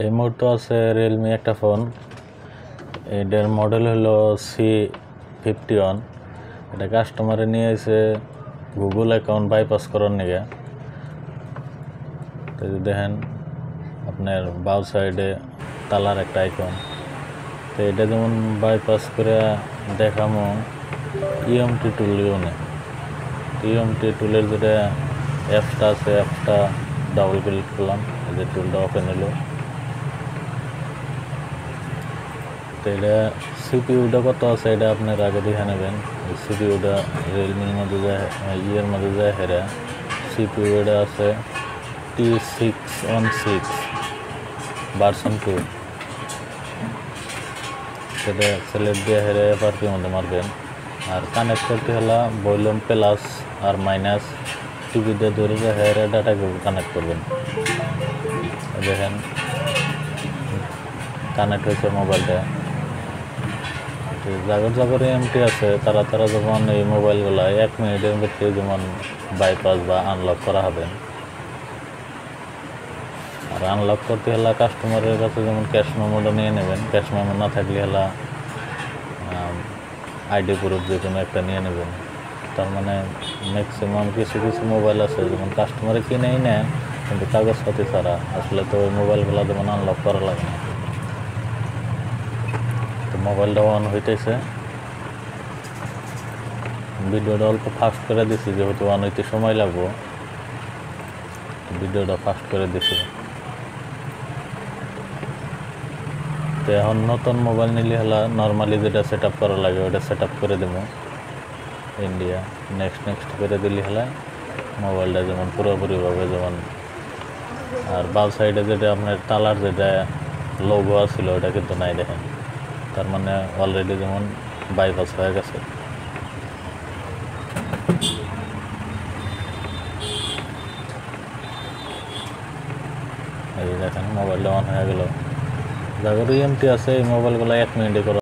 এই মুহূর্তে আছে রিয়েলমি একটা ফোন, এটার মডেল হলো C51। এটা কাস্টমারে নিয়ে এসে গুগল অ্যাকাউন্ট বাইপাস করার নিগে। তো দেখেন আপনার বাউ সাইডে তালার একটা আইকন, তো এটা যেমন বাইপাস করে দেখামো ইএমটি টুল ইউনে। ইএমটি টুলের যেটা অ্যাপসটা আছে, অ্যাপসটা ডাবল ক্লিক করলাম, এই যে টুলটা ওপেন হলো। তো এটা সিপিইউটা কত আছে এটা আপনার আগে দেখে নেবেন। সিপিইউটা রিয়েলমির মধ্যে যায়, ইয়ের মধ্যে যায় হেরা সিপিইউটা আছে T616 ভার্সন 2। সেটা সিলেক্ট দিয়ে হেরে এফআরপির মধ্যে মারবেন। আর কানেক্ট করতে হলে ভলিউম প্লাস আর মাইনাস টিভিতে ধরে যে হেরে ডাটা কেবল কানেক্ট করবেন। দেখেন কানেক্ট হয়েছে মোবাইলটা। জাগর জাগর এমটি আছে, তারা যেমন এই মোবাইলগুলো 1 মিনিটের মধ্যে যেমন বাইপাস বা আনলক করা হবে। আর আনলক করতে হলে কাস্টমারের কাছে যেমন ক্যাশ মেমোটা নিয়ে নেবেন, ক্যাশ মেমো না থাকলে হলে আইডি প্রুফ যে কোনো একটা নিয়ে নেবেন। তার মানে ম্যাক্সিমাম কিছু মোবাইল আছে যেমন কাস্টমারে কিনেই নেয় কিন্তু কাগজপাতি ছাড়া, আসলে তো ওই মোবাইলগুলো যেমন আনলক করা লাগে না। তো মোবাইলটা অন হইতেছে, ভিডিওটা অল্প ফাস্ট করে দিছি যেহেতু অন হইতে সময় লাগবো, ভিডিওটা ফাস্ট করে দিছি। তো এখন নতুন মোবাইল নিলে হলে নর্মালি যেটা সেট আপ করা লাগে ওটা সেট আপ করে দেবো ইন্ডিয়া। নেক্সট করে দিলে হলে মোবাইলটা যেমন পুরোপুরিভাবে যেমন। আর বাম সাইডে যেটা আপনার তালার যেটা লোগো আছিল ওটা কিন্তু নাই, দেখেন। তার মানে অলরেডি যেমন বাইপাস হয়ে গেছে। এই দেখেন মোবাইলটা অন হয়ে গেল। যাদের ইএমটি আছে এই মোবাইলগুলো 1 মিনিটে করা।